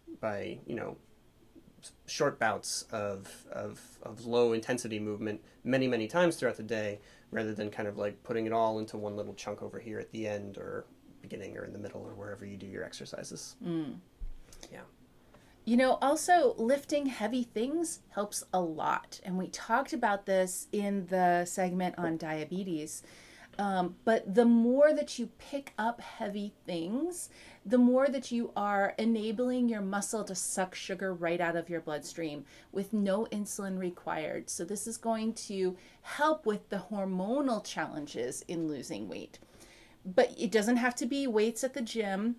short bouts of low intensity movement many times throughout the day, rather than kind of like putting it all into one little chunk over here at the end or beginning or in the middle or wherever you do your exercises. Yeah. Also lifting heavy things helps a lot. And we talked about this in the segment on diabetes. But the more that you pick up heavy things, the more that you are enabling your muscle to suck sugar right out of your bloodstream with no insulin required. So this is going to help with the hormonal challenges in losing weight. But it doesn't have to be weights at the gym.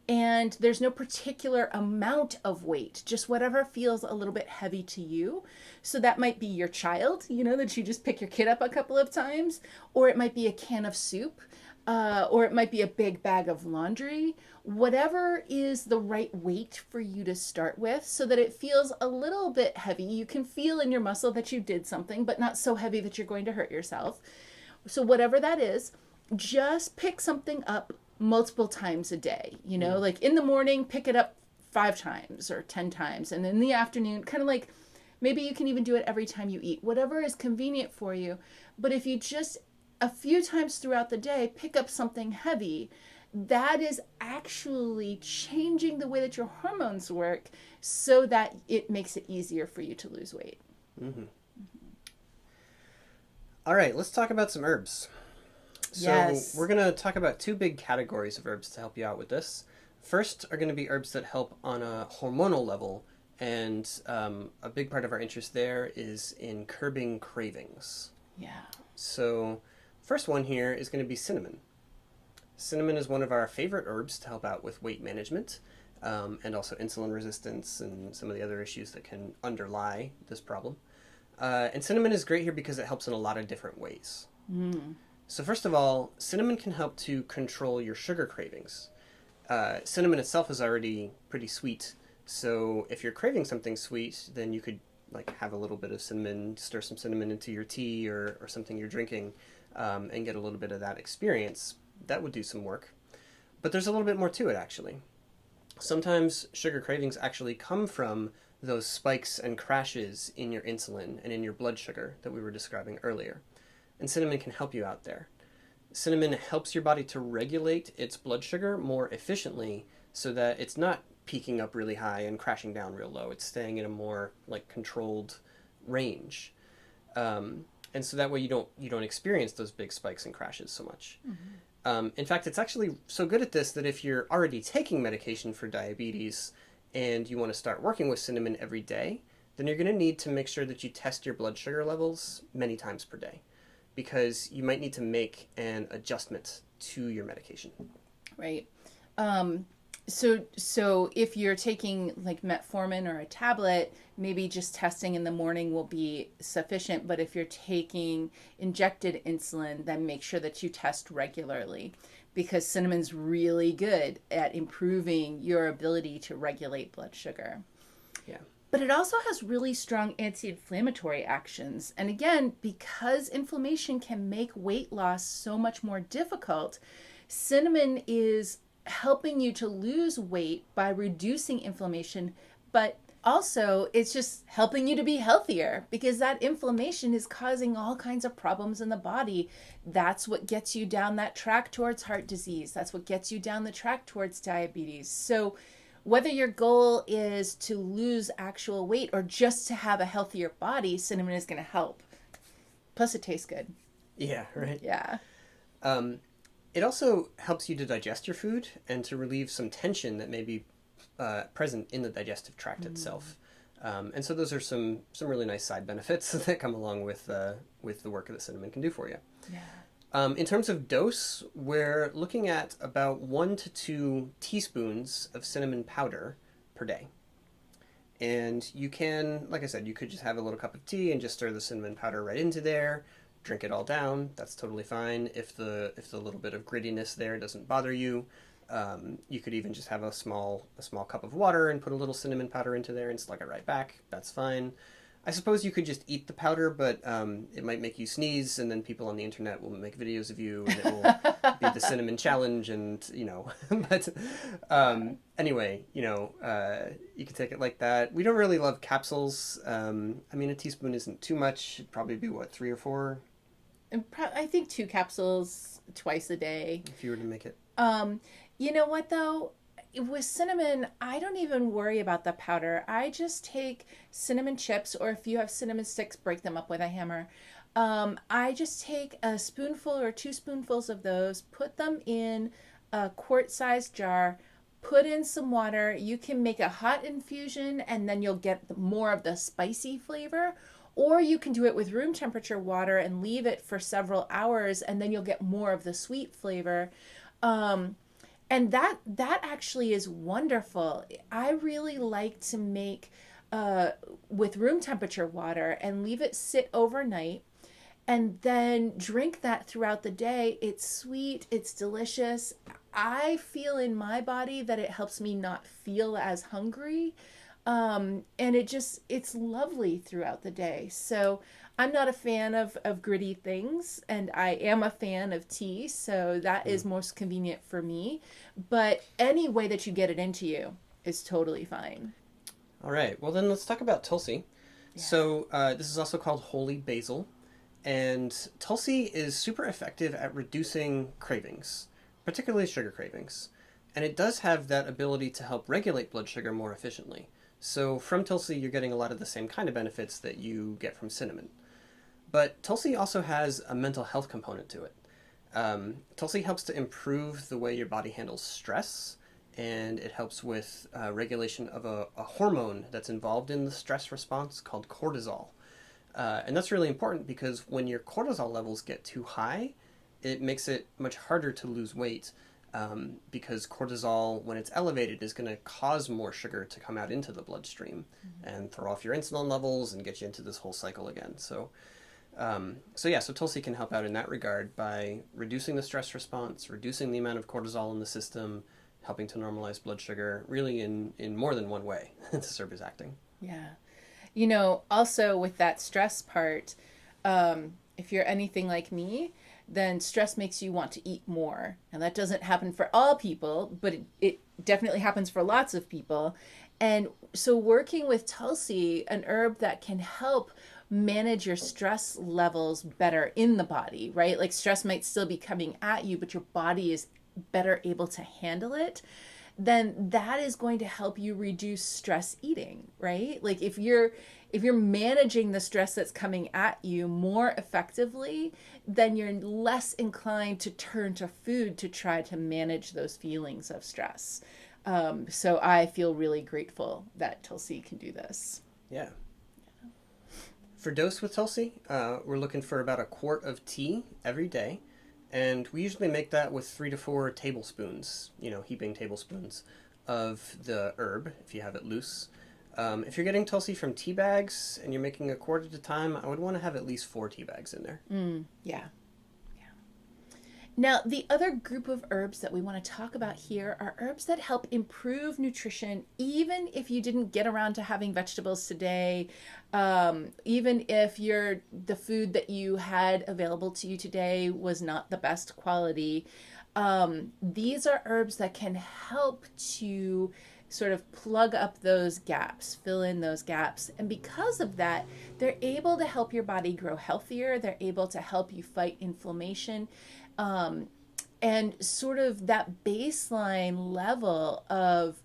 And there's no particular amount of weight, just whatever feels a little bit heavy to you. So that might be your child, that you just pick your kid up a couple of times, or it might be a can of soup, or it might be a big bag of laundry. Whatever is the right weight for you to start with so that it feels a little bit heavy. You can feel in your muscle that you did something, but not so heavy that you're going to hurt yourself. So whatever that is, just pick something up multiple times a day, like in the morning, pick it up 5 times or 10 times. And in the afternoon, kind of like maybe you can even do it every time you eat, whatever is convenient for you. But if you just a few times throughout the day, pick up something heavy, that is actually changing the way that your hormones work so that it makes it easier for you to lose weight. Mm-hmm. All right, let's talk about some herbs. So yes. We're going to talk about 2 big categories of herbs to help you out with this. First are going to be herbs that help on a hormonal level, and a big part of our interest there is in curbing cravings. Yeah. So first one here is going to be cinnamon. Cinnamon is one of our favorite herbs to help out with weight management, and also insulin resistance and some of the other issues that can underlie this problem. And cinnamon is great here because it helps in a lot of different ways. So first of all, cinnamon can help to control your sugar cravings. Cinnamon itself is already pretty sweet, so if you're craving something sweet, then you could have a little bit of cinnamon, stir some cinnamon into your tea or something you're drinking, and get a little bit of that experience. That would do some work. But there's a little bit more to it, actually. Sometimes sugar cravings actually come from those spikes and crashes in your insulin and in your blood sugar that we were describing earlier. And cinnamon can help you out there. Cinnamon helps your body to regulate its blood sugar more efficiently so that it's not peaking up really high and crashing down real low. It's staying in a more controlled range. And so that way you don't experience those big spikes and crashes so much. Mm-hmm. In fact, it's actually so good at this that if you're already taking medication for diabetes and you want to start working with cinnamon every day, then you're going to need to make sure that you test your blood sugar levels many times per day, because you might need to make an adjustment to your medication. Right. So if you're taking metformin or a tablet, maybe just testing in the morning will be sufficient. But if you're taking injected insulin, then make sure that you test regularly, because cinnamon's really good at improving your ability to regulate blood sugar. Yeah. But it also has really strong anti-inflammatory actions. And again, because inflammation can make weight loss so much more difficult, cinnamon is helping you to lose weight by reducing inflammation, but also it's just helping you to be healthier, because that inflammation is causing all kinds of problems in the body. That's what gets you down that track towards heart disease. That's what gets you down the track towards diabetes. So whether your goal is to lose actual weight or just to have a healthier body, cinnamon is going to help. Plus, it tastes good. Yeah, right. Yeah. It also helps you to digest your food and to relieve some tension that may be present in the digestive tract itself. And so those are some really nice side benefits that come along with the work that cinnamon can do for you. Yeah. In terms of dose, we're looking at about 1 to 2 teaspoons of cinnamon powder per day. And you can, like I said, you could just have a little cup of tea and just stir the cinnamon powder right into there, drink it all down. That's totally fine. If the little bit of grittiness there doesn't bother you, you could even just have a small cup of water and put a little cinnamon powder into there and slug it right back. That's fine. I suppose you could just eat the powder, but it might make you sneeze, and then people on the internet will make videos of you, and it will be the cinnamon challenge, and, but anyway, you can take it like that. We don't really love capsules. A teaspoon isn't too much. It'd probably be, 3 or 4? I think 2 capsules twice a day. If you were to make it. You know what, though? with cinnamon, I don't even worry about the powder. I just take cinnamon chips, or if you have cinnamon sticks, break them up with a hammer. I just take a spoonful or two spoonfuls of those, put them in a quart-sized jar, put in some water. You can make a hot infusion, and then you'll get more of the spicy flavor. Or you can do it with room temperature water and leave it for several hours, and then you'll get more of the sweet flavor. And that actually is wonderful. I really like to make with room temperature water and leave it sit overnight, and then drink that throughout the day. It's sweet, it's delicious. I feel in my body that it helps me not feel as hungry. And it's lovely throughout the day. So I'm not a fan of gritty things, and I am a fan of tea, so that is most convenient for me. But any way that you get it into you is totally fine. All right. Well, then let's talk about Tulsi. Yeah. So this is also called holy basil. And Tulsi is super effective at reducing cravings, particularly sugar cravings. And it does have that ability to help regulate blood sugar more efficiently. So from Tulsi, you're getting a lot of the same kind of benefits that you get from cinnamon. But Tulsi also has a mental health component to it. Tulsi helps to improve the way your body handles stress, and it helps with regulation of a hormone that's involved in the stress response called cortisol. And that's really important because when your cortisol levels get too high, it makes it much harder to lose weight, because cortisol, when it's elevated, is going to cause more sugar to come out into the bloodstream and throw off your insulin levels and get you into this whole cycle again. So Tulsi can help out in that regard by reducing the stress response, reducing the amount of cortisol in the system, helping to normalize blood sugar, really in more than one way to serve as acting. Yeah. Also with that stress part, if you're anything like me, then stress makes you want to eat more. And that doesn't happen for all people, but it definitely happens for lots of people. And so working with Tulsi, an herb that can help manage your stress levels better in the body, right? Like stress might still be coming at you, but your body is better able to handle it, then that is going to help you reduce stress eating, right? Like if you're managing the stress that's coming at you more effectively, then you're less inclined to turn to food to try to manage those feelings of stress. So I feel really grateful that Tulsi can do this. Yeah. For dose with Tulsi, we're looking for about a quart of tea every day. And we usually make that with 3 to 4 tablespoons, heaping tablespoons of the herb, if you have it loose. If you're getting Tulsi from tea bags and you're making a quart at a time, I would want to have at least 4 tea bags in there. Yeah. Now, the other group of herbs that we want to talk about here are herbs that help improve nutrition, even if you didn't get around to having vegetables today, even if the food that you had available to you today was not the best quality. These are herbs that can help to sort of plug up those gaps, fill in those gaps. And because of that, they're able to help your body grow healthier. They're able to help you fight inflammation. And sort of that baseline level of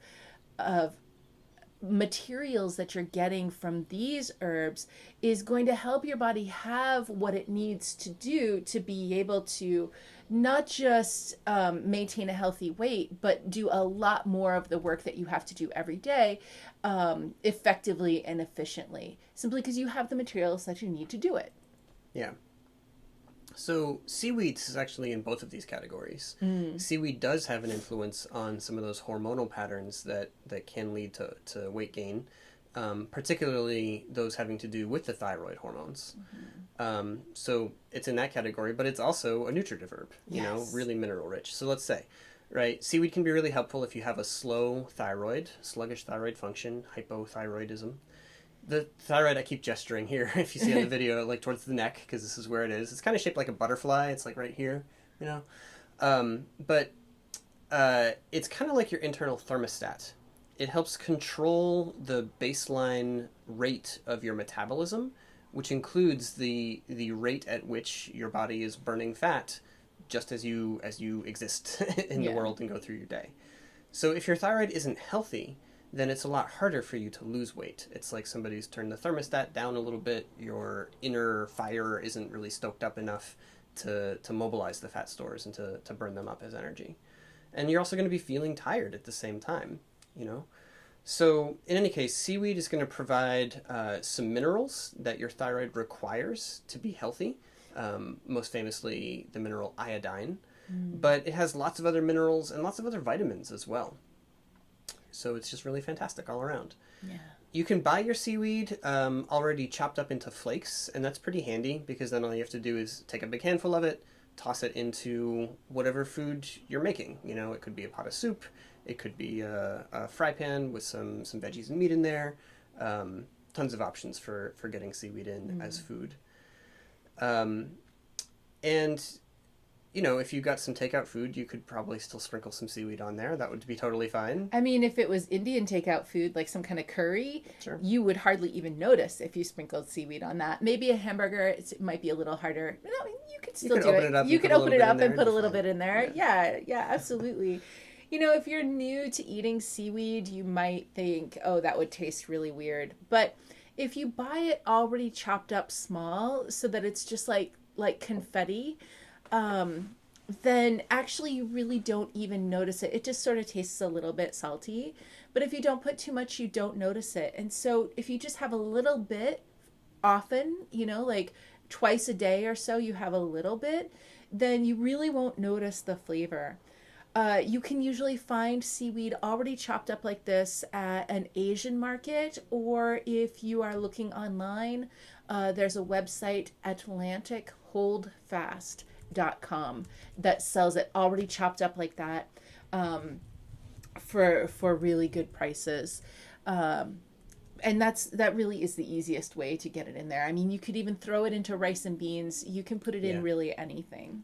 materials that you're getting from these herbs is going to help your body have what it needs to do to be able to not just maintain a healthy weight, but do a lot more of the work that you have to do every day effectively and efficiently, simply because you have the materials that you need to do it. Yeah. So seaweed is actually in both of these categories. Seaweed does have an influence on some of those hormonal patterns that can lead to weight gain, particularly those having to do with the thyroid hormones. So it's in that category, but it's also a nutritive herb, really mineral rich. So let's say, right, seaweed can be really helpful if you have a slow thyroid, sluggish thyroid function, hypothyroidism. The thyroid, I keep gesturing here, if you see on the video, like towards the neck, because this is where it is. It's kind of shaped like a butterfly. It's like right here, But it's kind of like your internal thermostat. It helps control the baseline rate of your metabolism, which includes the rate at which your body is burning fat, just as you exist in the world and go through your day. So if your thyroid isn't healthy, then it's a lot harder for you to lose weight. It's like somebody's turned the thermostat down a little bit. Your inner fire isn't really stoked up enough to mobilize the fat stores and to burn them up as energy. And you're also going to be feeling tired at the same time, you know? So in any case, seaweed is going to provide some minerals that your thyroid requires to be healthy. Most famously, the mineral iodine. But it has lots of other minerals and lots of other vitamins as well. So it's just really fantastic all around. Yeah. You can buy your seaweed already chopped up into flakes, and that's pretty handy because then all you have to do is take a big handful of it, toss it into whatever food you're making. You know, it could be a pot of soup, it could be a fry pan with some veggies and meat in there. Tons of options for getting seaweed in as food. And you know, if you got some takeout food, you could probably still sprinkle some seaweed on there. That would be totally fine. I mean, if it was Indian takeout food, like some kind of curry, Sure. you would hardly even notice if you sprinkled seaweed on that. Maybe a hamburger, it might be a little harder. No, you could still do it. You could open it up and put a little bit in there. Yeah, absolutely. You know, if you're new to eating seaweed, you might think, oh, that would taste really weird. But if you buy it already chopped up small so that it's just like confetti, then actually you really don't even notice it. It just sort of tastes a little bit salty. But if you don't put too much, you don't notice it. And so if you just have a little bit often, you know, like twice a day or so, you have a little bit, then you really won't notice the flavor. You can usually find seaweed already chopped up like this at an Asian market, or if you are looking online, there's a website, AtlanticHoldFast.com, that sells it already chopped up like that for really good prices. And that really is the easiest way to get it in there. I mean, you could even throw it into rice and beans. You can put it in really anything.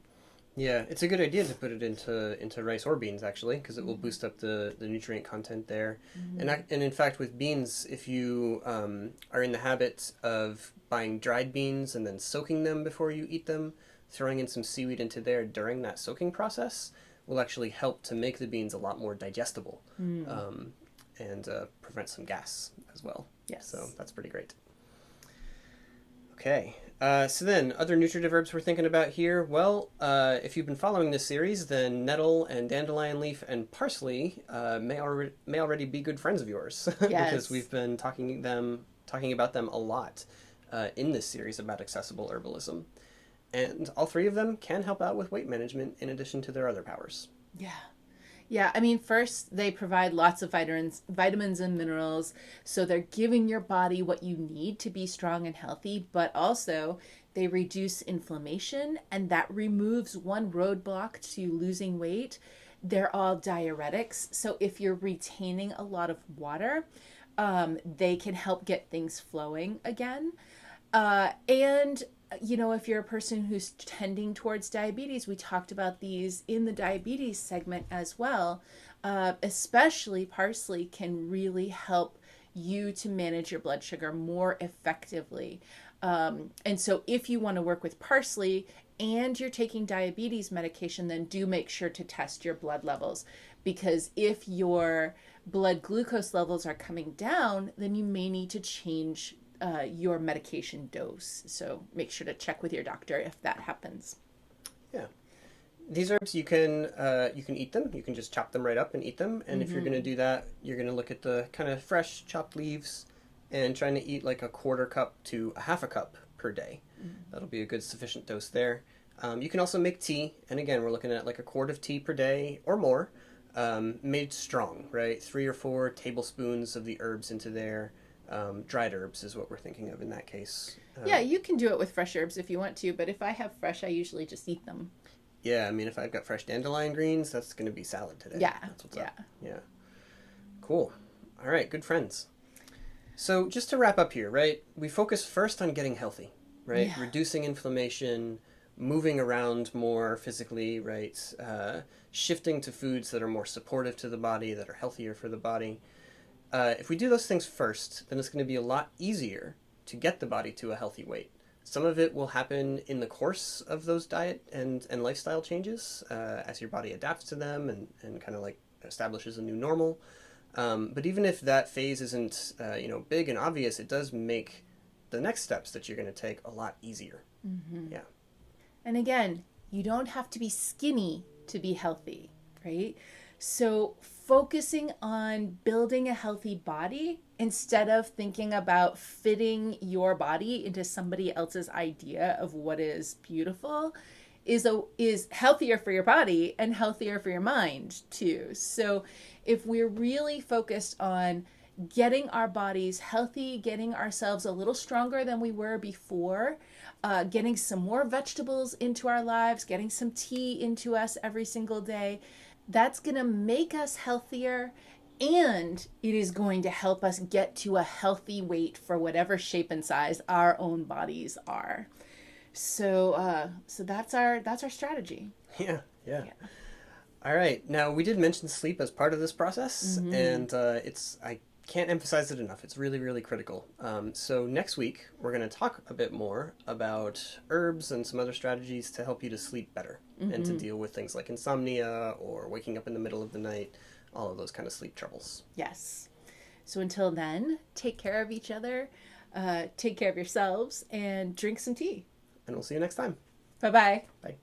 Yeah, it's a good idea to put it into rice or beans, actually, because it will boost up the nutrient content there. And in fact, with beans, if you are in the habit of buying dried beans and then soaking them before you eat them, throwing in some seaweed into there during that soaking process will actually help to make the beans a lot more digestible and prevent some gas as well. Yes. So that's pretty great. Okay. So then, other nutritive herbs we're thinking about here. Well, if you've been following this series, then nettle and dandelion leaf and parsley may already be good friends of yours because we've been talking about them a lot in this series about accessible herbalism, and all three of them can help out with weight management in addition to their other powers. Yeah, I mean, first, they provide lots of vitamins and minerals, so they're giving your body what you need to be strong and healthy, but also they reduce inflammation, and that removes one roadblock to losing weight. They're all diuretics, so if you're retaining a lot of water, they can help get things flowing again. And you know, if you're a person who's tending towards diabetes, we talked about these in the diabetes segment as well. Especially parsley can really help you to manage your blood sugar more effectively. And so if you want to work with parsley and you're taking diabetes medication, then do make sure to test your blood levels, because if your blood glucose levels are coming down, then you may need to change your medication dose. So make sure to check with your doctor if that happens. Yeah. These herbs, you can eat them. You can just chop them right up and eat them. And if you're going to do that, you're going to look at the kind of fresh chopped leaves and trying to eat like a quarter cup to a half a cup per day. That'll be a good sufficient dose there. You can also make tea. And again, we're looking at like a quart of tea per day or more, made strong, right? 3 or 4 tablespoons of the herbs into there. Dried herbs is what we're thinking of in that case. Yeah, you can do it with fresh herbs if you want to, but if I have fresh, I usually just eat them. Yeah, I mean, if I've got fresh dandelion greens, that's going to be salad today. Yeah, that's what's up. Yeah. Cool. All right, good friends. So just to wrap up here, right, we focus first on getting healthy, right? Yeah. Reducing inflammation, moving around more physically, right? Shifting to foods that are more supportive to the body, that are healthier for the body. If we do those things first, then it's going to be a lot easier to get the body to a healthy weight. Some of it will happen in the course of those diet and lifestyle changes as your body adapts to them and kind of like establishes a new normal. But even if that phase isn't, big and obvious, it does make the next steps that you're going to take a lot easier. Mm-hmm. Yeah. And again, you don't have to be skinny to be healthy, right? So focusing on building a healthy body instead of thinking about fitting your body into somebody else's idea of what is beautiful is healthier for your body and healthier for your mind too. So if we're really focused on getting our bodies healthy, getting ourselves a little stronger than we were before, getting some more vegetables into our lives, getting some tea into us every single day, that's going to make us healthier, and it is going to help us get to a healthy weight for whatever shape and size our own bodies are. So that's our strategy. Yeah. All right. Now, we did mention sleep as part of this process, mm-hmm. and I can't emphasize it enough. It's really, really critical. So next week, we're going to talk a bit more about herbs and some other strategies to help you to sleep better, mm-hmm. and to deal with things like insomnia or waking up in the middle of the night, all of those kind of sleep troubles. Yes. So until then, take care of each other, take care of yourselves, and drink some tea. And we'll see you next time. Bye-bye. Bye.